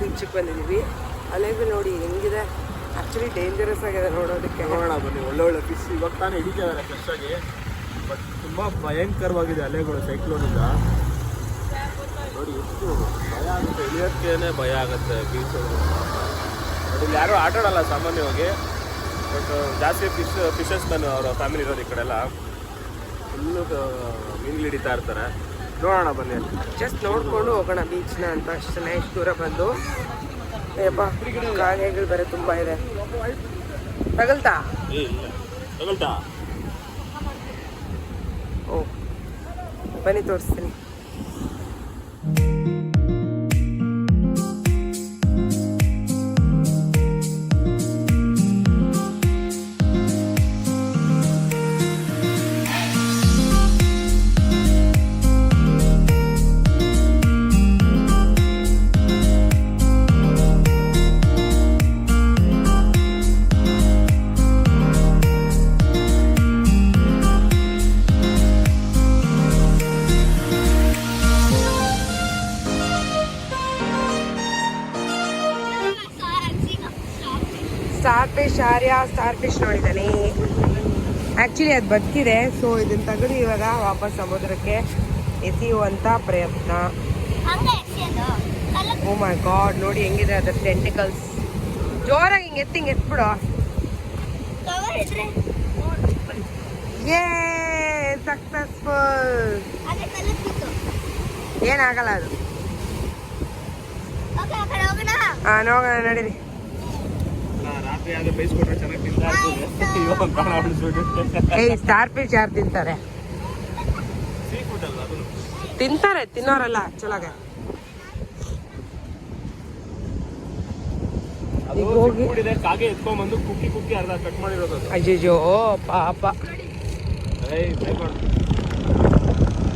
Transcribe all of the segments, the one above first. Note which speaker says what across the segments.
Speaker 1: ಬೀಚಿಗೆ ಬಂದಿದ್ದೀವಿ. ಅಲೆಗಳು ನೋಡಿ ಹೆಂಗಿದೆ, ಆ್ಯಕ್ಚುಲಿ ಡೇಂಜರಸ್ ಆಗಿದೆ ನೋಡೋದಕ್ಕೆ.
Speaker 2: ನೋಡೋಣ ಬನ್ನಿ, ಒಳ್ಳೆ ಒಳ್ಳೆ ಫಿಶ್ ಇವಾಗ ತಾನೇ ಹಿಡಿತಿದ್ದಾರೆ ಫ್ರೆಶ್ಶಾಗಿ. ಬಟ್ ತುಂಬ ಭಯಂಕರವಾಗಿದೆ ಅಲೆಗಳು ಸೈಕ್ಲೋನಿಂದ. ನೋಡಿ ಎಷ್ಟು ಭಯ ಆಗುತ್ತೆ, ಇಳಿಯೋಕ್ಕೇನೆ ಭಯ ಆಗುತ್ತೆ ಬೀಚ್. ಬಟ್ ಇಲ್ಲಿ ಯಾರೂ ಆಟ ಆಡಲ್ಲ ಸಾಮಾನ್ಯವಾಗಿ. ಬಟ್ ಜಾಸ್ತಿ ಫಿಶಸ್ ಮ್ಯಾನ್ ಅವರ ಫ್ಯಾಮಿಲಿ ಇರೋದು ಈ ಕಡೆ ಎಲ್ಲ ಫುಲ್ಲು ಮೀನುಗಳು ಹಿಡಿತಾ ಇರ್ತಾರೆ. ನೋಡೋಣ ಬನ್ನಿ, ಅಲ್ಲಿ
Speaker 1: ಜಸ್ಟ್ ನೋಡ್ಕೊಂಡು ಹೋಗೋಣ ಬೀಚ್ನ ಅಂತ ಅಷ್ಟೇ. ಇಷ್ಟು ದೂರ ಬಂದು ಏಪ್ಪ ಕಾಗೆಗಳು ಬೇರೆ ತುಂಬ ಇದೆ. ತಗಲ್ತಾ ಓ ಬನ್ನಿ ತೋರಿಸ್ತೀನಿ. Star fish ನೋಡಿದ್ದಾನೆ. ಆ್ಯಕ್ಚುಲಿ ಅದು ಬದುಕಿದೆ. ಸೊ ಇದನ್ನು ತೆಗೆದು ಇವಾಗ ವಾಪಸ್ ಸಮುದ್ರಕ್ಕೆ ಎಸೆಯುವಂಥ ಪ್ರಯತ್ನ. ಓ ಮೈ ಗಾಡ್, ನೋಡಿ ಹೆಂಗಿದೆ ಅದರ ಟೆಂಟಿಕಲ್ಸ್. ಜೋರಾಗಿ ಹಿಂಗೆ ಎತ್ಬಿಡು. ಏ ಸಕ್ಸಸ್ಫುಲ್. ಏನಾಗಲ್ಲ ಅದು. ಹಾಂ ನೋಡೋಣ, ನಡೀರಿ. ಸ್ಟಾರ್ ಫಿಶ್ ಯಾರು ತಿಂತಾರೆ? ತಿಂತಾರೆ, ತಿನ್ನೋರಲ್ಲ ಆಕ್ಚುಲಾಗ. ಅಯ್ಯೋ ಪಾಪ.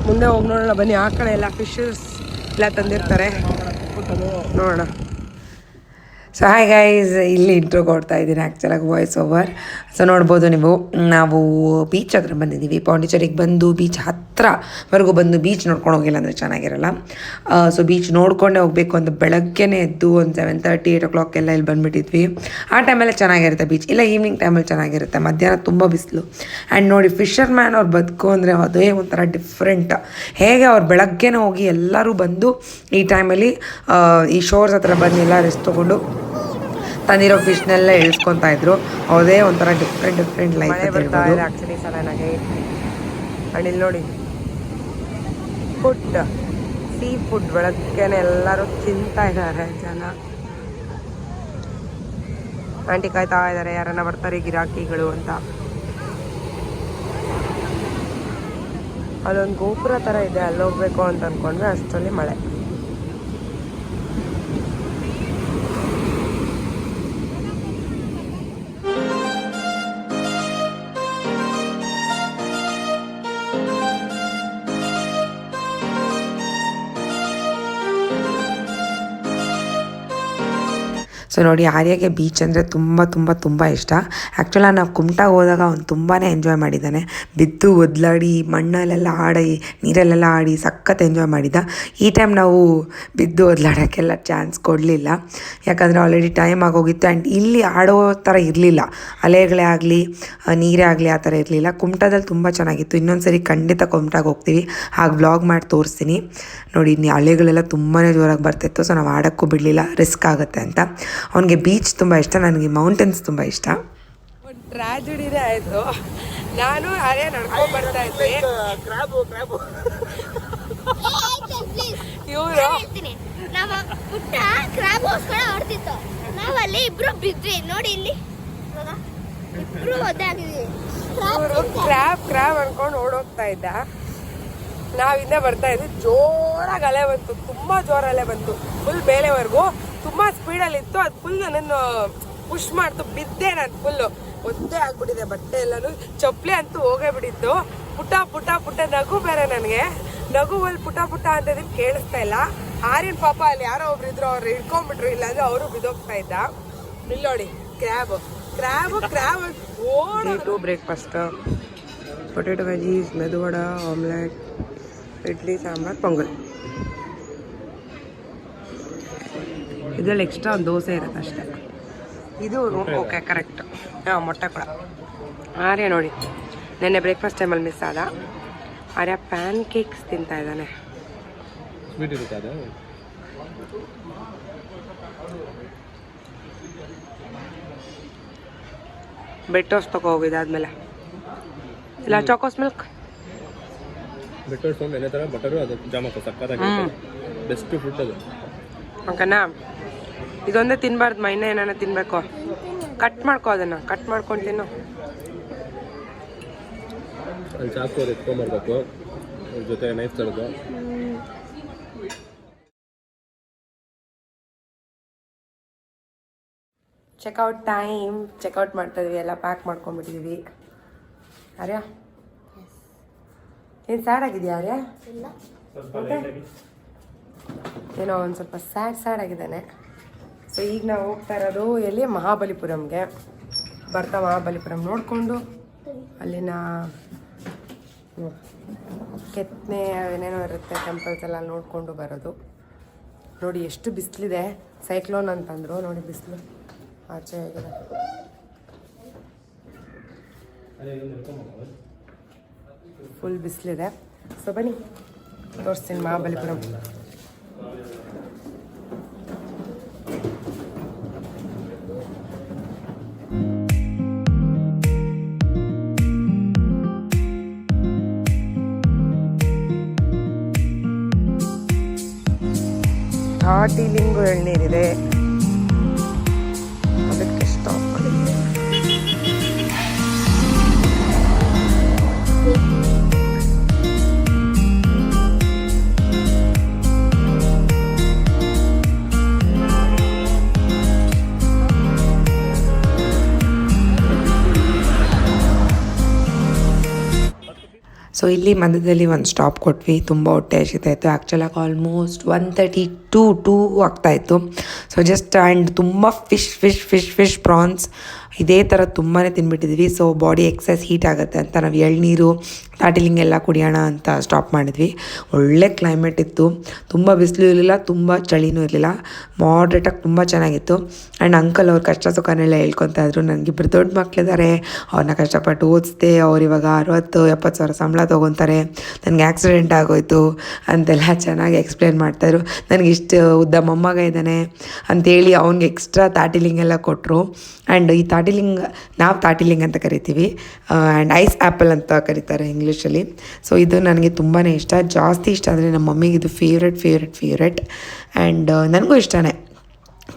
Speaker 1: ಮುಂದೆ ಹೋಗಿ ನೋಡೋಣ ಬನ್ನಿ. ಆ ಕಡೆ ಎಲ್ಲ ಫಿಶಸ್ ಎಲ್ಲ ತಂದಿರ್ತಾರೆ, ನೋಡೋಣ. ಸೊ ಹಾಯ್ ಗೈಸ್, ಇಲ್ಲಿ ಇಂಟ್ರೋ ಕೊಡ್ತಾ ಇದ್ದೀನಿ ಆ್ಯಕ್ಚುಲಾಗಿ ವಾಯ್ಸ್ ಓವರ್. ಸೊ ನೋಡ್ಬೋದು ನೀವು, ನಾವು ಬೀಚ್ ಹತ್ರ ಬಂದಿದ್ದೀವಿ. ಪಾಂಡಿಚೇರಿಗೆ ಬಂದು ಬೀಚ್ ಹತ್ರವರೆಗೂ ಬಂದು ಬೀಚ್ ನೋಡ್ಕೊಂಡು ಹೋಗಿಲ್ಲ ಅಂದರೆ ಚೆನ್ನಾಗಿರಲ್ಲ. ಸೊ ಬೀಚ್ ನೋಡ್ಕೊಂಡೇ ಹೋಗಬೇಕು ಅಂತ ಬೆಳಗ್ಗೆನೇ ಎದ್ದು ಒಂದು 7:30, 8 o'clock ಎಲ್ಲ ಇಲ್ಲಿ ಬಂದುಬಿಟ್ಟಿದ್ವಿ. ಆ ಟೈಮಲ್ಲೇ ಚೆನ್ನಾಗಿರುತ್ತೆ ಬೀಚ್. ಇಲ್ಲ ಈವ್ನಿಂಗ್ ಟೈಮಲ್ಲಿ ಚೆನ್ನಾಗಿರುತ್ತೆ, ಮಧ್ಯಾಹ್ನ ತುಂಬ ಬಿಸಿಲು. ಆ್ಯಂಡ್ ನೋಡಿ ಫಿಶರ್ ಮ್ಯಾನ್ ಅವ್ರು ಬದುಕು ಅಂದರೆ ಅದೇ ಒಂಥರ ಡಿಫ್ರೆಂಟ್. ಹೇಗೆ ಅವ್ರು ಬೆಳಗ್ಗೆನೇ ಹೋಗಿ ಎಲ್ಲರೂ ಬಂದು ಈ ಟೈಮಲ್ಲಿ ಈ ಶೋರ್ಸ್ ಹತ್ರ ಬಂದು ಎಲ್ಲ ರೆಸ್ಟ್ ತೊಗೊಂಡು ತಂದಿರೋ ಫಿಶ್ನೆಲ್ಲ ಇಳಿಸ್ಕೊತಾ ಇದ್ರು. ಅದೇ ಒಂಥರ ಡಿಫ್ರೆಂಟ್ ಲೈಫ್ ಆ್ಯಕ್ಚುಲಿ ಸಡನ್ನಾಗಿ. ಆ್ಯಂಡ್ ಇಲ್ಲಿ ನೋಡಿ ಫುಡ್, ಸೀ ಫುಡ್ ಬೆಳಗ್ಗೆನೆ ಎಲ್ಲರೂ ತಿಂತಾ ಇದ್ದಾರೆ ಜನ. ಆಂಟಿ ಕಾಯ್ತಾ ಇದ್ದಾರೆ ಯಾರನ್ನ ಬರ್ತಾರೆ ಗಿರಾಕಿಗಳು ಅಂತ. ಅಲ್ಲೊಂದು ಗೋಪುರ ಥರ ಇದೆ, ಅಲ್ಲಿ ಹೋಗ್ಬೇಕು ಅಂತ ಅಂದ್ಕೊಂಡ್ರೆ ಅಷ್ಟರಲ್ಲಿ ಮಳೆ. ಸೊ ನೋಡಿ, ಆರ್ಯಗೆ ಬೀಚ್ ಅಂದರೆ ತುಂಬ ಇಷ್ಟ. ಆ್ಯಕ್ಚುಲಾಗಿ ನಾವು ಕುಮಟಾಗೆ ಹೋದಾಗ ಅವ್ನು ತುಂಬಾ ಎಂಜಾಯ್ ಮಾಡಿದ್ದಾನೆ. ಬಿದ್ದು ಒದ್ಲಾಡಿ ಮಣ್ಣಲ್ಲೆಲ್ಲ ಆಡಿ ನೀರಲ್ಲೆಲ್ಲ ಆಡಿ ಸಖತ್ ಎಂಜಾಯ್ ಮಾಡಿದ್ದ. ಈ ಟೈಮ್ ನಾವು ಬಿದ್ದು ಒದ್ಲಾಡೋಕ್ಕೆಲ್ಲ ಚಾನ್ಸ್ ಕೊಡಲಿಲ್ಲ, ಯಾಕಂದರೆ ಆಲ್ರೆಡಿ ಟೈಮ್ ಆಗೋಗಿತ್ತು. ಆ್ಯಂಡ್ ಇಲ್ಲಿ ಆಡೋ ಥರ ಇರಲಿಲ್ಲ, ಅಲೆಗಳೇ ಆಗಲಿ ನೀರೇ ಆಗಲಿ ಆ ಥರ ಇರಲಿಲ್ಲ. ಕುಮಟಾದಲ್ಲಿ ತುಂಬ ಚೆನ್ನಾಗಿತ್ತು. ಇನ್ನೊಂದು ಸರಿ ಖಂಡಿತ ಕುಮಟಾಗೆ ಹೋಗ್ತೀವಿ, ಹಾಗೆ ವ್ಲಾಗ್ ಮಾಡಿ ತೋರಿಸ್ತೀನಿ. ನೋಡಿ ಅಲೆಗಳೆಲ್ಲ ತುಂಬಾ ಜೋರಾಗಿ ಬರ್ತಿತ್ತು. ಸೊ ನಾವು ಆಡೋಕ್ಕೂ ಬಿಡಲಿಲ್ಲ, ರಿಸ್ಕ್ ಆಗುತ್ತೆ ಅಂತ. ಅವನಿಗೆ ಬೀಚ್ ತುಂಬ ಇಷ್ಟ, ನನಗೆ ಮೌಂಟೇನ್ಸ್ ತುಂಬ ಇಷ್ಟ. ಒಂದು ಟ್ರಾಜಿಡಿನೇ ಆಯಿತು. ನಾನು ಅದೇ ನಡ್ಕೊಂಡು ಬರ್ತಾ ಇದ್ದೆ, ಇವರು
Speaker 3: ನಾವಲ್ಲಿ ಇಬ್ರು ಬಿದ್ವಿ. ನೋಡಿ ಇಲ್ಲಿ
Speaker 1: ಕ್ರ್ಯಾಬ್ ಅನ್ಕೊಂಡು ಓಡೋಗ್ತಾ ಇದ್ದ. ನಾವಿಂದ ಬರ್ತಾ ಇದ್ವಿ, ಜೋರಾಗಿ ಅಲೆ ಬಂತು, ತುಂಬ ಜೋರ ಅಲೆ ಬಂತು, ಫುಲ್ ಬೇಳೆವರೆಗೂ. ತುಂಬ ಸ್ಪೀಡಲ್ಲಿತ್ತು, ಅದು ಫುಲ್ ನನ್ನನ್ನು ಪುಷ್ ಮಾಡ್ತು. ಬಿದ್ದೆ ನಾನು ಫುಲ್ಲು, ಒದ್ದೆ ಆಗ್ಬಿಟ್ಟಿದೆ ಬಟ್ಟೆ ಎಲ್ಲನೂ. ಚಪ್ಪಲಿ ಅಂತೂ ಹೋಗೇ ಬಿಟ್ಟಿತ್ತು. ಪುಟ್ಟ ನಗು ಬೇರೆ ನನಗೆ. ನಗುವಲ್ಲಿ ಪುಟ್ಟ ಅಂತ ಇದನ್ನು ಕೇಳಿಸ್ತಾ ಇಲ್ಲ. ಆರ್ಯನ್ ಪಾಪ ಅಲ್ಲಿ ಯಾರೋ ಒಬ್ರು ಇದ್ರು, ಅವ್ರು ಹಿಡ್ಕೊಂಡ್ಬಿಟ್ರು, ಇಲ್ಲಾಂದ್ರೆ ಅವರು ಬಿದ್ದೋಗ್ತಾ ಇದ್ದ. ಇಲ್ಲಿ ನೋಡಿ ಕ್ರ್ಯಾಬ್ ಓಡೋ. Breakfast potato veggies, medu vada, omelette, idli, sambar, pongal. ಇದರಲ್ಲಿ ಎಕ್ಸ್ಟ್ರಾ ಒಂದು ದೋಸೆ ಇರುತ್ತೆ ಅಷ್ಟೇ. ಇದು ಓಕೆ ಕರೆಕ್ಟ್. ಹಾಂ, ಮೊಟ್ಟೆ ಕೂಡ. ಆರ್ಯ ನೋಡಿ ನೆನ್ನೆ ಬ್ರೇಕ್ಫಾಸ್ಟ್ ಟೈಮಲ್ಲಿ ಮಿಸ್ ಆದ. ಆರ್ಯ ಪ್ಯಾನ್ ಕೇಕ್ಸ್ ತಿಂತಾ ಇದ್ದಾನೆ.
Speaker 2: ಸ್ವೀಟ್ ಇರುತ್ತೆ ಅದು.
Speaker 1: ಬೆಟ್ಟೋಸ್ ತಗೋ ಹೋಗಿದ್ದಾದ್ಮೇಲೆ ಇಲ್ಲ ಚಾಕೋಸ್ ಮಿಲ್ಕ್
Speaker 2: ಬೆಟ್ಟೋಸ್ ಎಣ್ಣೆ ಥರ ಬಟರು ಅದು ಜಾಮಕ್ಕ ಸಕ್ಕತ್ತಾಗಿರುತ್ತೆ. ಬೆಸ್ಟ್ ಫುಡ್ ಅದು.
Speaker 1: ಓಕೆನಾ? ಇದೊಂದೇ ತಿನ್ಬಾರ್ದು, ಮೈನ ಏನಾನ ತಿನ್ಬೇಕು. ಕಟ್ ಮಾಡ್ಕೋ, ಅದನ್ನು ಕಟ್ ಮಾಡ್ಕೊಂಡು ತಿನ್ನು.
Speaker 2: ಅಲ್ಲಿ ಚಾಕು ಅದು ಎತ್ಕೊಂಬರ್ಬೇಕು, ಅದ್ರ ಜೊತೆ ನೈಫ್ ತರೋದು.
Speaker 1: Checkout time. ಚೆಕ್ಔಟ್ ಮಾಡ್ತಾ ಇದೀವಿ, ಎಲ್ಲ ಪ್ಯಾಕ್ ಮಾಡ್ಕೊಂಡ್ಬಿಟ್ಟಿದ್ದೀವಿ. ಆರ್ಯ ಏನು ಸ್ಯಾಡ್ ಆಗಿದೆಯಾ ಆರ್ಯ? ಏನೋ ಒಂದು ಸ್ವಲ್ಪ ಸ್ಯಾಡ್ ಆಗಿದ್ದಾನೆ. ಸೊ ಈಗ ನಾವು ಹೋಗ್ತಾ ಇರೋದು ಎಲ್ಲಿ? ಮಹಾಬಲಿಪುರಂಗೆ. ಬರ್ತಾ ಮಹಾಬಲಿಪುರಂ ನೋಡಿಕೊಂಡು ಅಲ್ಲಿನ ಕೆತ್ತನೆ ಏನೇನೋ ಇರುತ್ತೆ ಟೆಂಪಲ್ಸ್ ಎಲ್ಲ ನೋಡಿಕೊಂಡು ಬರೋದು. ನೋಡಿ ಎಷ್ಟು ಬಿಸಿಲಿದೆ. ಸೈಕ್ಲೋನ್ ಅಂತಂದರು, ನೋಡಿ ಬಿಸಿಲು ಆಚೆ ಆಗಿದೆ. ಫುಲ್ ಬಿಸಿಲಿದೆ. ಸೊ ಬನ್ನಿ ತೋರಿಸ್ತೀನಿ ಮಹಾಬಲಿಪುರಂ. ಘಾಟಿಲಿಂಗು ಎಳ್ನೀರಿದೆ, ಅದಕ್ಕೆ ಸ್ಟಾಪ್ ಮಾಡಿದ್ದೆ. ಸೊ ಇಲ್ಲಿ ಮಧ್ಯದಲ್ಲಿ ಒಂದು ಸ್ಟಾಪ್ ಕೊಟ್ವಿ. ತುಂಬ ಹೊಟ್ಟೆ ಹಸಿತಾಯಿತ್ತು. ಆ್ಯಕ್ಚುಲಾಗಿ ಆಲ್ಮೋಸ್ಟ್ 1:32 ಆಗ್ತಾಯಿತ್ತು. ಸೊ ಜಸ್ಟ್ ಆ್ಯಂಡ್ ತುಂಬ ಫಿಶ್ ಪ್ರಾನ್ಸ್ ಇದೇ ಥರ ತುಂಬಾ ತಿನ್ಬಿಟ್ಟಿದ್ವಿ. ಸೊ ಬಾಡಿ ಎಕ್ಸೈಸ್ ಹೀಟ್ ಆಗುತ್ತೆ ಅಂತ ನಾವು ಎಳ್ನೀರು ತಾಟಿಲಿಂಗ್ ಎಲ್ಲ ಕುಡಿಯೋಣ ಅಂತ ಸ್ಟಾಪ್ ಮಾಡಿದ್ವಿ. ಒಳ್ಳೆ ಕ್ಲೈಮೇಟ್ ಇತ್ತು, ತುಂಬ ಬಿಸಿಲು ಇರಲಿಲ್ಲ, ತುಂಬ ಚಳಿನೂ ಇರಲಿಲ್ಲ, ಮಾಡ್ರೇಟಾಗಿ ತುಂಬ ಚೆನ್ನಾಗಿತ್ತು. ಆ್ಯಂಡ್ ಅಂಕಲ್ ಅವ್ರ ಕಷ್ಟ ಸುಖನೆಲ್ಲ ಹೇಳ್ಕೊತಾ ಇದ್ರು. ನನಗಿಬ್ಬರು ದೊಡ್ಡ ಮಕ್ಕಳಿದ್ದಾರೆ, ಅವ್ರನ್ನ ಕಷ್ಟಪಟ್ಟು ಓದಿಸ್ದೆ, ಅವ್ರು ಇವಾಗ 60,000-70,000 ಸಂಬಳ ತೊಗೊತಾರೆ, ನನಗೆ ಆಕ್ಸಿಡೆಂಟ್ ಆಗೋಯ್ತು ಅಂತೆಲ್ಲ ಚೆನ್ನಾಗಿ ಎಕ್ಸ್ಪ್ಲೇನ್ ಮಾಡ್ತಾಯಿದ್ರು. ನನಗೆ ಇಷ್ಟು ಉದ್ದ ಮೊಮ್ಮಗ ಇದ್ದಾನೆ ಅಂಥೇಳಿ ಅವ್ನಿಗೆ ಎಕ್ಸ್ಟ್ರಾ ತಾಟಿಲಿಂಗ್ ಎಲ್ಲ ಕೊಟ್ಟರು. ಆ್ಯಂಡ್ ಈ ತಾಟಿಲಿಂಗ್ ನಾವು ತಾಟಿಲಿಂಗ್ ಅಂತ ಕರಿತೀವಿ, ಆ್ಯಂಡ್ ಐಸ್ ಆ್ಯಪಲ್ ಅಂತ ಕರೀತಾರೆ ಇಂಗ್ಲೀಷಲ್ಲಿ. ಸೊ ಇದು ನನಗೆ ತುಂಬಾ ಇಷ್ಟ, ಜಾಸ್ತಿ ಇಷ್ಟ ಅಂದರೆ ನಮ್ಮ ಮಮ್ಮಿಗೆ ಇದು ಫೇವ್ರೆಟ್. ಆ್ಯಂಡ್ ನನಗೂ ಇಷ್ಟನೇ.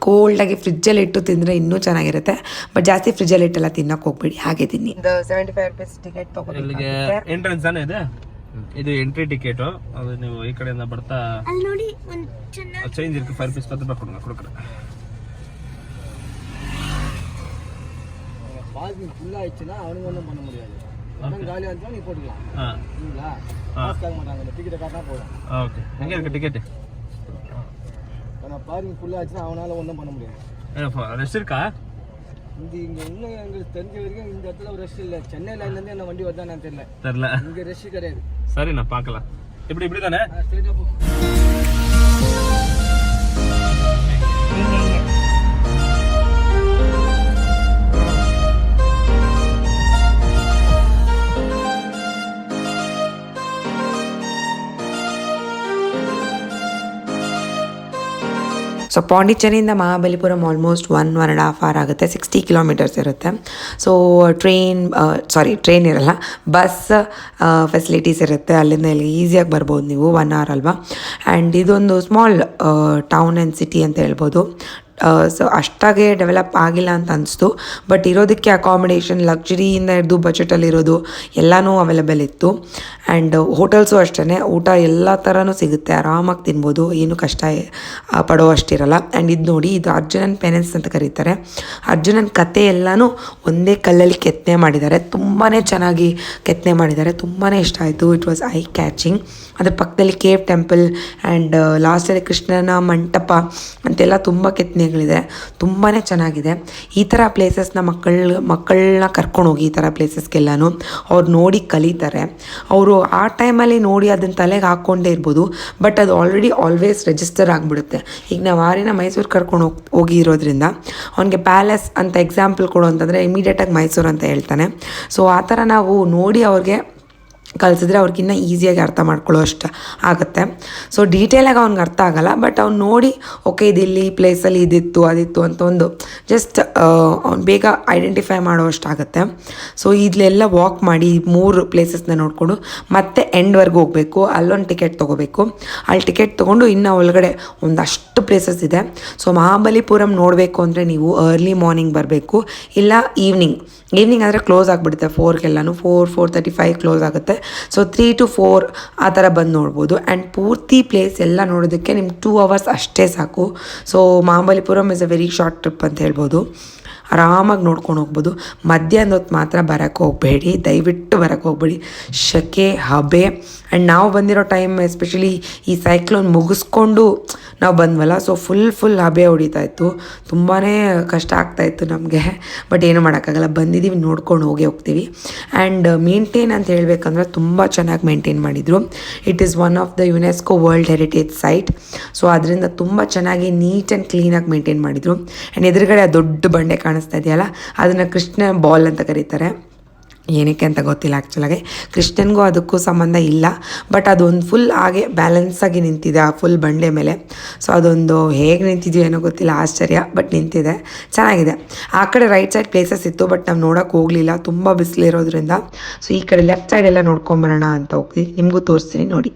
Speaker 1: ಕೋಲ್ಡಾಗಿ ಫ್ರಿಜ್ಜಲ್ಲಿ ಇಟ್ಟು ತಿಂದರೆ ಇನ್ನೂ ಚೆನ್ನಾಗಿರುತ್ತೆ. ಬಟ್ ಜಾಸ್ತಿ ಫ್ರಿಜ್ಜಲ್ಲಿ ಇಟ್ಟೆಲ್ಲ ತಿನ್ನೋಕೆ ಹೋಗ್ಬೇಡಿ, ಹಾಗೆ ತಿನ್ನಿ. 75 ರೂಪೀಸ್ ಟಿಕೆಟ್
Speaker 2: ಇಲ್ಲಿಗೆ ಎಂಟ್ರೆನ್ಸ್ ತಾನೇ ಇದೆ. ಇದು ಎಂಟ್ರಿ ಟಿಕೆಟು. ಅದು ನೀವು ಈ ಕಡೆಯಿಂದ ಬರ್ತಾ ಚೇಂಜ್ ಇருக்கு. 5 ರೂಪೀಸ್ 10 ರೂಪಾಯಿ ಕೊಡ್ತಾರೆ.
Speaker 3: பார்க்கிங் ஃபுல்லா ஆயிடுச்சுன்னா அவனுங்க ஒன்றும் பண்ண முடியாது. அவன் காலியாக இருந்தால் நீ போட்டுக்கலாம். சரிங்களா? மாஸ்க் ஆக மாட்டாங்க, இந்த டிக்கெட்டை காட்டினா போதும்.
Speaker 2: ஓகே, எங்கே இருக்குது டிக்கெட்டு?
Speaker 3: ஆனால் பார்க்கிங் ஃபுல்லாக ஆச்சுன்னா அவனால் ஒன்றும் பண்ண முடியாது.
Speaker 2: ரெஸ்ட் இருக்கா?
Speaker 3: இங்கே இன்னும் எங்களுக்கு தெரிஞ்ச வரைக்கும் இந்த இடத்துல ஒரு ரெஸ்ட் இல்லை. சென்னை லைன்லேருந்து என்ன வண்டி வருதா நான் தெரியல. இங்கே ரெஸ்ட் கிடையாது.
Speaker 2: சரி, நான் பார்க்கலாம். இப்படி தானே
Speaker 3: ஸ்ட்ரெயிட்டாக போ.
Speaker 1: ಸೊ ಪಾಂಡಿಚೇರಿಯಿಂದ ಮಹಾಬಲಿಪುರಂ ಆಲ್ಮೋಸ್ಟ್ 1.5 hour ಆಗುತ್ತೆ. 60 ಕಿಲೋಮೀಟರ್ಸ್ ಇರುತ್ತೆ. ಸೊ ಟ್ರೈನ್ ಇರಲ್ಲ, ಬಸ್ ಫೆಸಿಲಿಟೀಸ್ ಇರುತ್ತೆ. ಅಲ್ಲಿಂದ ಇಲ್ಲಿ ಈಸಿಯಾಗಿ ಬರ್ಬೋದು ನೀವು, 1 hour ಅಲ್ವಾ. ಆ್ಯಂಡ್ ಇದೊಂದು ಸ್ಮಾಲ್ ಟೌನ್ ಆ್ಯಂಡ್ ಸಿಟಿ ಅಂತ ಹೇಳ್ಬೋದು. ಸೊ ಅಷ್ಟಾಗೆ ಡೆವಲಪ್ ಆಗಿಲ್ಲ ಅಂತ ಅನಿಸ್ತು. ಬಟ್ ಇರೋದಕ್ಕೆ ಅಕಾಮಿಡೇಷನ್ ಲಕ್ಸುರಿಯಿಂದ ಹಿಡಿದು ಬಜೆಟಲ್ಲಿರೋದು ಎಲ್ಲನೂ ಅವೈಲೇಬಲ್ ಇತ್ತು. ಆ್ಯಂಡ್ ಹೋಟೆಲ್ಸು ಅಷ್ಟೇ, ಊಟ ಎಲ್ಲ ಥರನೂ ಸಿಗುತ್ತೆ, ಆರಾಮಾಗಿ ತಿನ್ಬೋದು, ಏನು ಕಷ್ಟ ಪಡೋ ಅಷ್ಟಿರಲ್ಲ. ಆ್ಯಂಡ್ ಇದು ನೋಡಿ, ಇದು ಅರ್ಜುನನ್ ಪೆನೆನ್ಸ್ ಅಂತ ಕರೀತಾರೆ. ಅರ್ಜುನನ್ ಕತೆ ಎಲ್ಲನೂ ಒಂದೇ ಕಲ್ಲಲ್ಲಿ ಕೆತ್ತನೆ ಮಾಡಿದ್ದಾರೆ. ತುಂಬಾ ಚೆನ್ನಾಗಿ ಕೆತ್ತನೆ ಮಾಡಿದ್ದಾರೆ, ತುಂಬಾ ಇಷ್ಟ ಆಯಿತು. It was I catching. ಅದ್ರ ಪಕ್ಕದಲ್ಲಿ ಕೇವ್ ಟೆಂಪಲ್ ಆ್ಯಂಡ್ ಲಾಸ್ಟಲ್ಲಿ ಕೃಷ್ಣನ ಮಂಟಪ ಅಂತೆಲ್ಲ ತುಂಬ ಕೆತ್ತನೆ ಮನೆಗಳಿದೆ, ತುಂಬಾ ಚೆನ್ನಾಗಿದೆ. ಈ ಥರ ಪ್ಲೇಸಸ್ನ ಮಕ್ಕಳನ್ನ ಕರ್ಕೊಂಡೋಗಿ ಈ ಥರ ಪ್ಲೇಸಸ್ಗೆಲ್ಲನೂ ಅವ್ರು ನೋಡಿ ಕಲಿತಾರೆ. ಅವರು ಆ ಟೈಮಲ್ಲಿ ನೋಡಿ ಅದನ್ನ ತಲೆಗೆ ಹಾಕ್ಕೊಂಡೇ ಇರ್ಬೋದು, ಬಟ್ ಅದು ಆಲ್ರೆಡಿ ಆಲ್ವೇಸ್ ರಿಜಿಸ್ಟರ್ ಆಗಿಬಿಡುತ್ತೆ. ಈಗ ನಾವು ಆರಿನ ಮೈಸೂರು ಕರ್ಕೊಂಡು ಹೋಗಿರೋದ್ರಿಂದ ಅವನಿಗೆ ಪ್ಯಾಲೇಸ್ ಅಂತ ಎಕ್ಸಾಂಪಲ್ ಕೊಡು ಅಂತಂದರೆ ಇಮಿಡಿಯೇಟಾಗಿ ಮೈಸೂರು ಅಂತ ಹೇಳ್ತಾನೆ. ಸೊ ಆ ಥರ ನಾವು ನೋಡಿ ಅವ್ರಿಗೆ ಕಲಿಸಿದ್ರೆ ಅವ್ರಿಗಿನ್ನ ಈಸಿಯಾಗಿ ಅರ್ಥ ಮಾಡ್ಕೊಳ್ಳೋ ಅಷ್ಟು ಆಗುತ್ತೆ. ಸೊ ಡೀಟೇಲಾಗಿ ಅವ್ನಿಗೆ ಅರ್ಥ ಆಗೋಲ್ಲ, ಬಟ್ ಅವ್ನು ನೋಡಿ ಓಕೆ ಇದು ಇಲ್ಲಿ ಪ್ಲೇಸಲ್ಲಿ ಇದಿತ್ತು ಅದಿತ್ತು ಅಂತ ಒಂದು ಜಸ್ಟ್ ಅವ್ನು ಬೇಗ ಐಡೆಂಟಿಫೈ ಮಾಡೋವಷ್ಟು ಆಗುತ್ತೆ. ಸೊ ಇಲ್ಲೆಲ್ಲ ವಾಕ್ ಮಾಡಿ 3 ಪ್ಲೇಸಸ್ನ ನೋಡಿಕೊಂಡು ಮತ್ತೆ ಎಂಡ್ವರೆಗೂ ಹೋಗಬೇಕು. ಅಲ್ಲೊಂದು ಟಿಕೆಟ್ ತೊಗೋಬೇಕು. ಅಲ್ಲಿ ಟಿಕೆಟ್ ತೊಗೊಂಡು ಇನ್ನು ಒಳಗಡೆ ಒಂದಷ್ಟು ಪ್ಲೇಸಸ್ ಇದೆ. ಸೊ ಮಹಾಬಲಿಪುರಂ ನೋಡಬೇಕು ಅಂದರೆ ನೀವು ಅರ್ಲಿ ಮಾರ್ನಿಂಗ್ ಬರಬೇಕು, ಇಲ್ಲ ಈವ್ನಿಂಗ್ ಆದರೆ ಕ್ಲೋಸ್ ಆಗಿಬಿಡುತ್ತೆ 4ಗೆಲ್ಲನೂ. 4:35 ಕ್ಲೋಸ್ ಆಗುತ್ತೆ. ಸೊ 3 to 4 ಆ ಥರ ಬಂದು ನೋಡ್ಬೋದು. ಆ್ಯಂಡ್ ಪೂರ್ತಿ ಪ್ಲೇಸ್ ಎಲ್ಲ ನೋಡೋದಕ್ಕೆ ನಿಮ್ಗೆ 2 hours ಅಷ್ಟೇ ಸಾಕು. So Mahabalipuram is a very short trip ಅಂತ ಹೇಳ್ಬೋದು. ಆರಾಮಾಗಿ ನೋಡ್ಕೊಂಡು ಹೋಗ್ಬೋದು. ಮಧ್ಯಾಹ್ನದ ಹೊತ್ತು ಮಾತ್ರ ಬರೋಕ್ಕೆ ಹೋಗಬೇಡಿ, ದಯವಿಟ್ಟು ಬರೋಕ್ಕೆ ಹೋಗಬೇಡಿ. ಸೆಕೆ ಹಬೆ. ಆ್ಯಂಡ್ ನಾವು ಬಂದಿರೋ ಟೈಮ್ ಎಸ್ಪೆಷಲಿ ಈ ಸೈಕ್ಲೋನ್ ಮುಗಿಸ್ಕೊಂಡು ನಾವು ಬಂದ್ವಲ್ಲ, ಸೊ ಫುಲ್ ಹಬೆ ಹೊಡಿತಾ ಇತ್ತು. ತುಂಬಾ ಕಷ್ಟ ಆಗ್ತಾಯಿತ್ತು ನಮಗೆ, ಬಟ್ ಏನೂ ಮಾಡೋಕ್ಕಾಗಲ್ಲ, ಬಂದಿದ್ದೀವಿ, ನೋಡ್ಕೊಂಡು ಹೋಗ್ತೀವಿ. ಆ್ಯಂಡ್ ಮೇಂಟೈನ್ ಅಂತ ಹೇಳಬೇಕಂದ್ರೆ ತುಂಬ ಚೆನ್ನಾಗಿ ಮೇಂಟೈನ್ ಮಾಡಿದರು. It is one of the UNESCO world heritage site. So ಅದರಿಂದ ತುಂಬ ಚೆನ್ನಾಗಿ ನೀಟ್ ಆ್ಯಂಡ್ ಕ್ಲೀನಾಗಿ ಮೇಂಟೈನ್ ಮಾಡಿದರು. ಆ್ಯಂಡ್ ಎದುರುಗಡೆ ಆ ದೊಡ್ಡ ಬಂಡೆ ಕಾಣಿಸ್ತಾ ಇದೆಯಲ್ಲ, ಅದನ್ನು ಕೃಷ್ಣ ಬಾಲ್ ಅಂತ ಕರೀತಾರೆ. ಏನಕ್ಕೆ ಅಂತ ಗೊತ್ತಿಲ್ಲ ಆ್ಯಕ್ಚುಲಾಗಿ, ಕೃಷ್ಣನಿಗೂ ಅದಕ್ಕೂ ಸಂಬಂಧ ಇಲ್ಲ, ಬಟ್ ಅದೊಂದು ಫುಲ್ ಹಾಗೆ ಬ್ಯಾಲೆನ್ಸಾಗಿ ನಿಂತಿದೆ ಆ ಫುಲ್ ಬಂಡೆ ಮೇಲೆ. ಸೊ ಅದೊಂದು ಹೇಗೆ ನಿಂತಿದೆಯೋ ಏನೋ ಗೊತ್ತಿಲ್ಲ, ಆಶ್ಚರ್ಯ, ಬಟ್ ನಿಂತಿದೆ, ಚೆನ್ನಾಗಿದೆ. ಆ ಕಡೆ ರೈಟ್ ಸೈಡ್ ಪ್ಲೇಸಸ್ ಇತ್ತು, ಬಟ್ ನಾವು ನೋಡೋಕೆ ಹೋಗಲಿಲ್ಲ, ತುಂಬ ಬಿಸಿಲಿರೋದ್ರಿಂದ. ಸೊ ಈ ಕಡೆ ಲೆಫ್ಟ್ ಸೈಡ್ ಎಲ್ಲ ನೋಡ್ಕೊಂಬರೋಣ ಅಂತ ಹೋಗ್ತೀವಿ, ನಿಮಗೂ ತೋರಿಸ್ತೀನಿ ನೋಡಿ.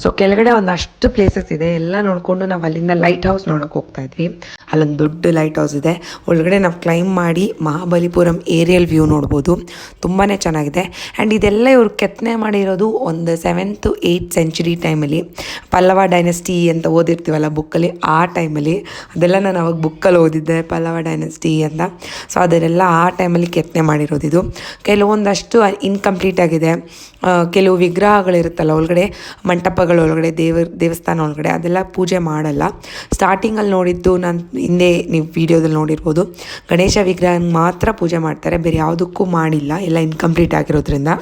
Speaker 1: ಸೊ ಕೆಳಗಡೆ ಒಂದಷ್ಟು ಪ್ಲೇಸಸ್ ಇದೆ, ಎಲ್ಲ ನೋಡಿಕೊಂಡು ನಾವು ಅಲ್ಲಿಂದ ಲೈಟ್ ಹೌಸ್ ನೋಡೋಕೆ ಹೋಗ್ತಾ ಇದ್ವಿ. ಅಲ್ಲೊಂದು ದೊಡ್ಡ ಲೈಟ್ ಹೌಸ್ ಇದೆ, ಒಳಗಡೆ ನಾವು ಕ್ಲೈಮ್ ಮಾಡಿ ಮಹಾಬಲಿಪುರಂ ಏರಿಯಲ್ ವ್ಯೂ ನೋಡ್ಬೋದು, ತುಂಬಾ ಚೆನ್ನಾಗಿದೆ. ಆ್ಯಂಡ್ ಇದೆಲ್ಲ ಇವರು ಕೆತ್ತನೆ ಮಾಡಿರೋದು ಒಂದು 7th to 8th century ಟೈಮಲ್ಲಿ, ಪಲ್ಲವ ಡೈನೆಸ್ಟಿ ಅಂತ ಓದಿರ್ತೀವಲ್ಲ ಬುಕ್ಕಲ್ಲಿ, ಆ ಟೈಮಲ್ಲಿ ಅದೆಲ್ಲ ನಾನು ಅವಾಗ ಬುಕ್ಕಲ್ಲಿ ಓದಿದ್ದೆ, ಪಲ್ಲವ ಡೈನೆಸ್ಟಿ ಅಂತ. ಸೊ ಅದನ್ನೆಲ್ಲ ಆ ಟೈಮಲ್ಲಿ ಕೆತ್ತನೆ ಮಾಡಿರೋದಿದು. ಕೆಲವೊಂದಷ್ಟು ಇನ್ಕಂಪ್ಲೀಟ್ ಆಗಿದೆ, ಕೆಲವು ವಿಗ್ರಹಗಳಿರುತ್ತಲ್ಲ ಒಳಗಡೆ, ಮಂಟಪಗಳ ಒಳಗಡೆ, ದೇವಸ್ಥಾನ ಒಳಗಡೆ ಅದೆಲ್ಲ ಪೂಜೆ ಮಾಡಲ್ಲ. ಸ್ಟಾರ್ಟಿಂಗಲ್ಲಿ ನೋಡಿದ್ದು ನಾನು ಹಿಂದೆ ನೀವು ವಿಡಿಯೋದಲ್ಲಿ ನೋಡಿರ್ಬೋದು, ಗಣೇಶ ವಿಗ್ರಹ ಮಾತ್ರ ಪೂಜೆ ಮಾಡ್ತಾರೆ, ಬೇರೆ ಯಾವುದಕ್ಕೂ ಮಾಡಿಲ್ಲ, ಎಲ್ಲ ಇನ್ಕಂಪ್ಲೀಟ್ ಆಗಿರೋದ್ರಿಂದ.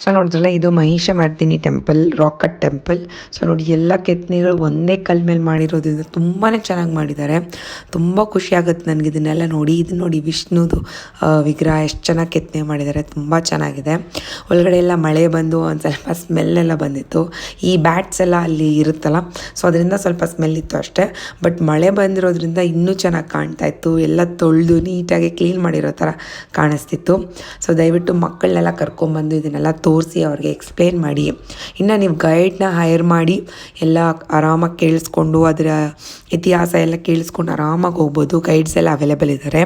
Speaker 1: ಸೊ ನೋಡಿದ್ರಲ್ಲ ಇದು Mahishamardini temple, rock cut temple. So ನೋಡಿ ಎಲ್ಲ ಕೆತ್ತನೆಗಳು ಒಂದೇ ಕಲ್ ಮೇಲೆ ಮಾಡಿರೋದ್ರಿಂದ ತುಂಬಾ ಚೆನ್ನಾಗಿ ಮಾಡಿದ್ದಾರೆ. ತುಂಬ ಖುಷಿ ಆಗುತ್ತೆ ನನಗೆ ಇದನ್ನೆಲ್ಲ ನೋಡಿ. ಇದು ನೋಡಿ ವಿಷ್ಣುದು ವಿಗ್ರಹ ಎಷ್ಟು ಚೆನ್ನಾಗಿ ಕೆತ್ತನೆ ಮಾಡಿದ್ದಾರೆ, ತುಂಬ ಚೆನ್ನಾಗಿದೆ. ಒಳಗಡೆ ಎಲ್ಲ ಮಳೆ ಬಂದು ಒಂದು ಸ್ವಲ್ಪ ಸ್ಮೆಲ್ಲೆಲ್ಲ ಬಂದಿತ್ತು. ಈ ಬ್ಯಾಟ್ಸ್ ಎಲ್ಲ ಅಲ್ಲಿ ಇರುತ್ತಲ್ಲ, ಸೊ ಅದರಿಂದ ಸ್ವಲ್ಪ ಸ್ಮೆಲ್ ಇತ್ತು ಅಷ್ಟೇ. ಬಟ್ ಮಳೆ ಬಂದಿರೋದ್ರಿಂದ ಇನ್ನೂ ಚೆನ್ನಾಗಿ ಕಾಣ್ತಾ ಇತ್ತು. ಎಲ್ಲ ತೊಳೆದು ನೀಟಾಗಿ ಕ್ಲೀನ್ ಮಾಡಿರೋ ಥರ ಕಾಣಿಸ್ತಿತ್ತು. ಸೊ ದಯವಿಟ್ಟು ಮಕ್ಕಳನ್ನೆಲ್ಲ ಕರ್ಕೊಂಬಂದು ಇದನ್ನೆಲ್ಲ ತೋರಿಸಿ ಅವ್ರಿಗೆ ಎಕ್ಸ್ಪ್ಲೇನ್ ಮಾಡಿ. ಇನ್ನು ನೀವು ಗೈಡ್ನ ಹೈರ್ ಮಾಡಿ ಎಲ್ಲ ಆರಾಮಾಗಿ ಕೇಳಿಸ್ಕೊಂಡು ಅದರ ಇತಿಹಾಸ ಎಲ್ಲ ಕೇಳಿಸ್ಕೊಂಡು ಆರಾಮಾಗಿ ಹೋಗ್ಬೋದು. ಗೈಡ್ಸ್ ಎಲ್ಲ ಅವೈಲೇಬಲ್ ಇದ್ದಾರೆ.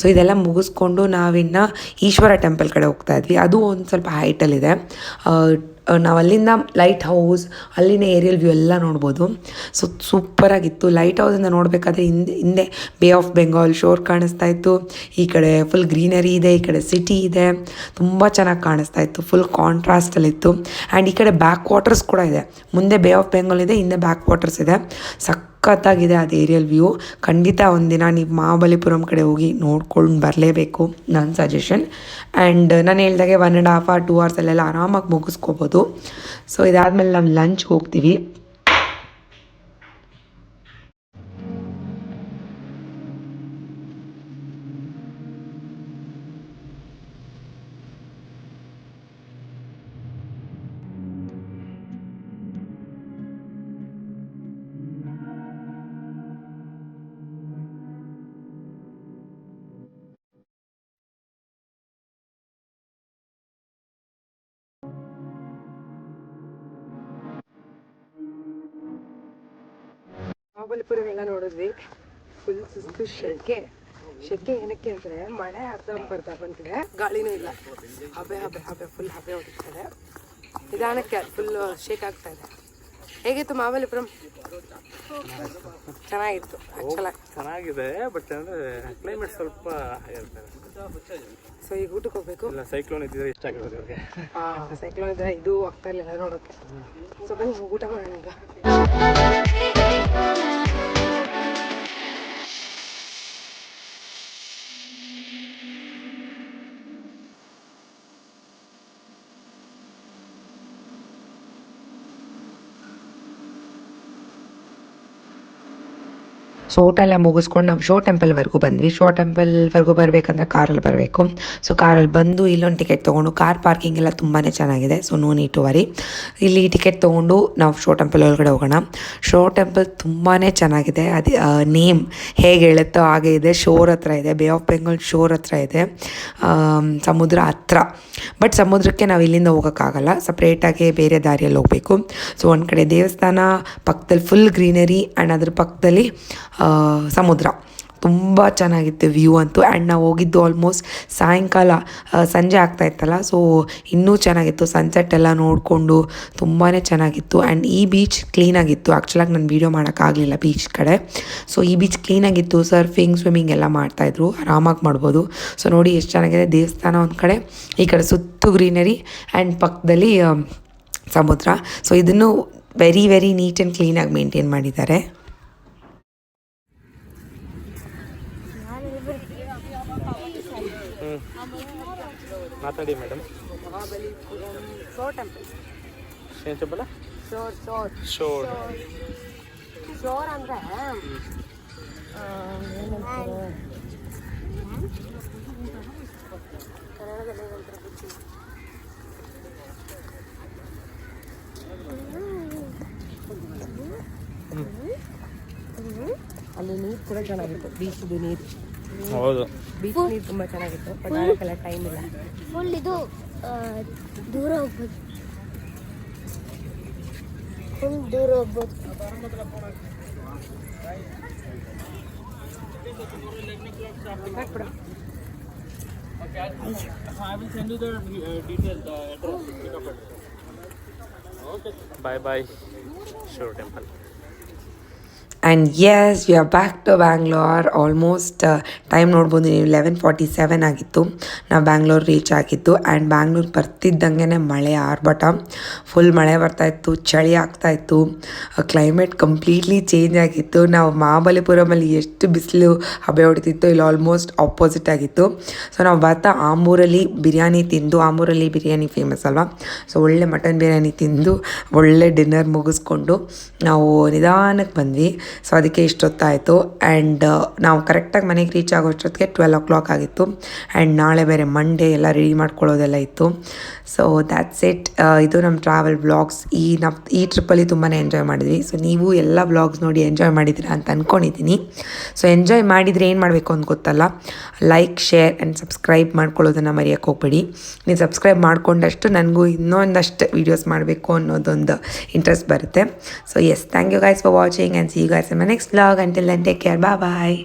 Speaker 1: ಸೊ ಇದೆಲ್ಲ ಮುಗಿಸ್ಕೊಂಡು ನಾವಿನ್ನು ಈಶ್ವರ ಟೆಂಪಲ್ ಕಡೆ ಹೋಗ್ತಾ ಇದ್ವಿ. ಅದು ಒಂದು ಸ್ವಲ್ಪ ಹೈಟಲ್ಲಿದೆ. ನಾವು ಅಲ್ಲಿಂದ ಲೈಟ್ ಹೌಸ್, ಅಲ್ಲಿನ ಏರಿಯಲ್ ವ್ಯೂ ಎಲ್ಲ ನೋಡ್ಬೋದು. ಸೊ ಸೂಪರಾಗಿತ್ತು. ಲೈಟ್ ಹೌಸಿಂದ ನೋಡಬೇಕಾದ್ರೆ ಹಿಂದೆ ಬೇ ಆಫ್ ಬೆಂಗಾಲ್ ಶೋರ್ ಕಾಣಿಸ್ತಾ ಇತ್ತು. ಈ ಕಡೆ ಫುಲ್ ಗ್ರೀನರಿ ಇದೆ, ಈ ಕಡೆ ಸಿಟಿ ಇದೆ, ತುಂಬ ಚೆನ್ನಾಗಿ ಕಾಣಿಸ್ತಾ ಇತ್ತು. ಫುಲ್ ಕಾಂಟ್ರಾಸ್ಟಲ್ಲಿತ್ತು. ಆ್ಯಂಡ್ ಈ ಕಡೆ ಬ್ಯಾಕ್ ವಾಟರ್ಸ್ ಕೂಡ ಇದೆ. ಮುಂದೆ ಬೇ ಆಫ್ ಬೆಂಗಾಲ್ ಇದೆ, ಹಿಂದೆ ಬ್ಯಾಕ್ ವಾಟರ್ಸ್ ಇದೆ. ಸಖತ್ತಾಗಿದೆ ಅದು ಏರಿಯಲ್ ವ್ಯೂ. ಖಂಡಿತ ಒಂದಿನ ನೀವು ಮಹಾಬಲಿಪುರಂ ಕಡೆ ಹೋಗಿ ನೋಡ್ಕೊಂಡು ಬರಲೇಬೇಕು, ನನ್ನ ಸಜೆಷನ್. ಆ್ಯಂಡ್ ನಾನು ಹೇಳ್ದಾಗೆ 1.5 hour 2 hours ಅಲ್ಲೆಲ್ಲ ಆರಾಮಾಗಿ ಮುಗಿಸ್ಕೋಬೋದು. ಸೊ ಇದಾದಮೇಲೆ ನಾವು ಲಂಚ್ಗೆ ಹೋಗ್ತೀವಿ. ಮಹಾಬಲಿಪುರ ಎಲ್ಲ ನೋಡಿದ್ವಿ. ಫುಲ್ ಸುಸ್ತು, ಶೆಕೆ ಏನಕ್ಕೆ ಅಂದರೆ ಮಳೆ ಅರ್ಧ ಬಂದಿದೆ, ಗಾಳಿನೂ ಇಲ್ಲ. ಹಬೆ ಫುಲ್ ಹಬೆ ಹೊಡಿತಾರೆ. ನಿಧಾನಕ್ಕೆ ಫುಲ್ ಶೇಕ್ ಆಗ್ತಾ ಇದೆ. ಹೇಗಿತ್ತು ಮಹಾಬಲಿಪುರಂ? ಚೆನ್ನಾಗಿತ್ತು ಆ್ಯಕ್ಚುಲಾಗಿ.
Speaker 2: ಚೆನ್ನಾಗಿದೆ, ಬಟ್ ಅಂದರೆ ಕ್ಲೈಮೇಟ್ ಸ್ವಲ್ಪ
Speaker 1: ಸೊ ಈಗ ಊಟಕ್ಕೆ ಹೋಗ್ಬೇಕು.
Speaker 2: ಇಲ್ಲ ಸೈಕ್ಲೋನ್ ಇದ್ದಿದ್ರೆ ಇಷ್ಟ ಆಗಿರೋದು ಇವ್ರಿಗೆ.
Speaker 1: ಸೈಕ್ಲೋನ್ ಇದ್ರೆ ಇದು ಆಗ್ತಾ ಇರಲಿಲ್ಲ ನೋಡೋಕ್ಕೆ. ಸೊ ಬನ್ನಿ ಊಟ ಮಾಡೋಣ ಈಗ. ಸೊ ಊಟ ಎಲ್ಲ ಮುಗಿಸ್ಕೊಂಡು ನಾವು ಶೋ ಟೆಂಪಲ್ವರೆಗೂ ಬಂದ್ವಿ. ಶೋ ಟೆಂಪಲ್ವರೆಗೂ ಬರಬೇಕಂದ್ರೆ ಕಾರಲ್ಲಿ ಬರಬೇಕು. ಸೊ ಕಾರಲ್ಲಿ ಬಂದು ಇಲ್ಲೊಂದು ಟಿಕೆಟ್ ತೊಗೊಂಡು, ಕಾರ್ ಪಾರ್ಕಿಂಗ್ ಎಲ್ಲ ತುಂಬಾ ಚೆನ್ನಾಗಿದೆ. So no need to worry. ಇಲ್ಲಿ ಟಿಕೆಟ್ ತೊಗೊಂಡು ನಾವು ಶೋ ಟೆಂಪಲ್ ಒಳಗಡೆ ಹೋಗೋಣ. ಶೋ ಟೆಂಪಲ್ ತುಂಬಾ ಚೆನ್ನಾಗಿದೆ. ಅದು ನೇಮ್ ಹೇಗೆ ಹೇಳುತ್ತೋ ಹಾಗೆ ಇದೆ. ಶೋರ್ ಹತ್ರ ಇದೆ, ಬೇ ಆಫ್ ಬೆಂಗಾಲ್ ಶೋರ್ ಹತ್ರ ಇದೆ, ಸಮುದ್ರ ಹತ್ರ. ಬಟ್ ಸಮುದ್ರಕ್ಕೆ ನಾವು ಇಲ್ಲಿಂದ ಹೋಗೋಕ್ಕಾಗಲ್ಲ, ಸಪ್ರೇಟಾಗಿ ಬೇರೆ ದಾರಿಯಲ್ಲಿ ಹೋಗಬೇಕು. ಸೊ ಒಂದು ಕಡೆ ದೇವಸ್ಥಾನ, ಪಕ್ಕದಲ್ಲಿ ಫುಲ್ ಗ್ರೀನರಿ, ಆ್ಯಂಡ್ ಅದ್ರ ಪಕ್ಕದಲ್ಲಿ ಸಮುದ್ರ. ತುಂಬ ಚೆನ್ನಾಗಿತ್ತು ವ್ಯೂ ಅಂತೂ. ಆ್ಯಂಡ್ ನಾವು ಹೋಗಿದ್ದು ಆಲ್ಮೋಸ್ಟ್ ಸಾಯಂಕಾಲ, ಸಂಜೆ ಆಗ್ತಾ ಇತ್ತಲ್ಲ. ಸೊ ಇನ್ನೂ ಚೆನ್ನಾಗಿತ್ತು. ಸನ್ಸೆಟ್ ಎಲ್ಲ ನೋಡಿಕೊಂಡು ತುಂಬಾ ಚೆನ್ನಾಗಿತ್ತು. ಆ್ಯಂಡ್ ಈ ಬೀಚ್ ಕ್ಲೀನಾಗಿತ್ತು. ಆ್ಯಕ್ಚುಲಾಗಿ ನಾನು ವೀಡಿಯೋ ಮಾಡೋಕ್ಕಾಗಲಿಲ್ಲ ಬೀಚ್ ಕಡೆ. ಸೊ ಈ ಬೀಚ್ ಕ್ಲೀನಾಗಿತ್ತು. ಸರ್ಫಿಂಗ್, ಸ್ವಿಮ್ಮಿಂಗ್ ಎಲ್ಲ ಮಾಡ್ತಾಯಿದ್ರು, ಆರಾಮಾಗಿ ಮಾಡ್ಬೋದು. ಸೊ ನೋಡಿ ಎಷ್ಟು ಚೆನ್ನಾಗಿದೆ. ದೇವಸ್ಥಾನ ಒಂದು ಕಡೆ, ಈ ಕಡೆ ಸುತ್ತು ಗ್ರೀನರಿ, ಆ್ಯಂಡ್ ಪಕ್ಕದಲ್ಲಿ ಸಮುದ್ರ. ಸೊ ಇದನ್ನು ವೆರಿ ವೆರಿ ನೀಟ್ ಆ್ಯಂಡ್ ಕ್ಲೀನಾಗಿ ಮೇಂಟೈನ್ ಮಾಡಿದ್ದಾರೆ.
Speaker 2: ಮಾತಾಡಿ ಮೇಡಮ್.
Speaker 1: Mahabalipuram show temple.
Speaker 2: ಏನು ಟೆಂಪಲ್?
Speaker 1: ಶೋರ್ ಅಂದರೆ ಕನ್ನಡದಲ್ಲಿ ಅಲ್ಲಿ ನೀರು ಕೂಡ ಚೆನ್ನಾಗಿತ್ತು. ಬೀಚ್ದು ನೀರು,
Speaker 2: ಹೌದು,
Speaker 1: ಬೀಚ್ ನೀರು ತುಂಬ ಚೆನ್ನಾಗಿತ್ತು. ಬಟ್ ಆಡೋಕ್ಕೆಲ್ಲ ಟೈಮ್ ಇಲ್ಲ.
Speaker 4: ಫುಲ್ ಇದು ದೂರ ಹೋಗ್ಬೋದು, ಫುಲ್ ದೂರ ಹೋಗ್ಬೋದು.
Speaker 2: ಬಾಯ್ ಬಾಯ್ ಶೋ temple.
Speaker 1: And yes we are back to Bangalore. Almost time ನೋಡ್ಬೋದು ನೀವು 11:47 ಆಗಿತ್ತು ನಾವು ಬ್ಯಾಂಗ್ಳೂರ್ ರೀಚ್ ಆಗಿದ್ದು. ಆ್ಯಂಡ್ ಬ್ಯಾಂಗ್ಳೂರ್ ಬರ್ತಿದ್ದಂಗೆ ಮಳೆ ಆರ್ಭಟ, ಫುಲ್ ಮಳೆ ಬರ್ತಾಯಿತ್ತು, ಚಳಿ ಆಗ್ತಾಯಿತ್ತು, ಕ್ಲೈಮೇಟ್ ಕಂಪ್ಲೀಟ್ಲಿ ಚೇಂಜ್ ಆಗಿತ್ತು. ನಾವು ಮಹಾಬಲಿಪುರಮಲ್ಲಿ ಎಷ್ಟು ಬಿಸಿಲು ಹಬೆ ಹೊಡಿತಿತ್ತು, ಇಲ್ಲಿ ಆಲ್ಮೋಸ್ಟ್ ಆಪೋಸಿಟ್ ಆಗಿತ್ತು. ಸೊ ನಾವು ಬರ್ತಾ ಆಂಬೂರಲ್ಲಿ ಬಿರಿಯಾನಿ ತಿಂದು, ಆಂಬೂರಲ್ಲಿ ಬಿರಿಯಾನಿ ಫೇಮಸ್ ಅಲ್ವಾ, ಸೊ ಒಳ್ಳೆ ಮಟನ್ ಬಿರಿಯಾನಿ ತಿಂದು ಒಳ್ಳೆ ಡಿನ್ನರ್ ಮುಗಿಸ್ಕೊಂಡು ನಾವು ನಿಧಾನಕ್ಕೆ ಬಂದ್ವಿ. ಸೊ ಅದಕ್ಕೆ ಇಷ್ಟೊತ್ತಾಯಿತು. ಆ್ಯಂಡ್ ನಾವು ಕರೆಕ್ಟಾಗಿ ಮನೆಗೆ ರೀಚ್ ಆಗೋಷ್ಟೊತ್ತಿಗೆ 12 o'clock ಆಗಿತ್ತು. ಆ್ಯಂಡ್ ನಾಳೆ ಬೇರೆ ಮಂಡೇ, ಎಲ್ಲ ರೆಡಿ ಮಾಡ್ಕೊಳ್ಳೋದೆಲ್ಲ ಇತ್ತು. So that's it. ಇದು ನಮ್ಮ ಟ್ರಾವೆಲ್ ವ್ಲಾಗ್ಸ್. ಈ ಟ್ರಿಪ್ಪಲ್ಲಿ ತುಂಬಾ ಎಂಜಾಯ್ ಮಾಡಿದ್ವಿ. ಸೊ ನೀವು ಎಲ್ಲ ವ್ಲಾಗ್ಸ್ ನೋಡಿ ಎಂಜಾಯ್ ಮಾಡಿದ್ದೀರಾ ಅಂತ ಅಂದ್ಕೊಂಡಿದ್ದೀನಿ. ಸೊ ಎಂಜಾಯ್ ಮಾಡಿದರೆ ಏನು ಮಾಡಬೇಕು ಅಂತ ಗೊತ್ತಲ್ಲ, ಲೈಕ್, ಶೇರ್ ಆ್ಯಂಡ್ ಸಬ್ಸ್ಕ್ರೈಬ್ ಮಾಡ್ಕೊಳ್ಳೋದನ್ನು ಮರೆಯೋಕ್ಕೆ ಹೋಗ್ಬೇಡಿ. ನೀವು ಸಬ್ಸ್ಕ್ರೈಬ್ ಮಾಡ್ಕೊಂಡಷ್ಟು ನನಗೂ ಇನ್ನೊಂದಷ್ಟು ವೀಡಿಯೋಸ್ ಮಾಡಬೇಕು ಅನ್ನೋದೊಂದು ಇಂಟ್ರೆಸ್ಟ್ ಬರುತ್ತೆ. So yes, thank you guys for watching and see you guys in my next vlog. Until then take care, bye.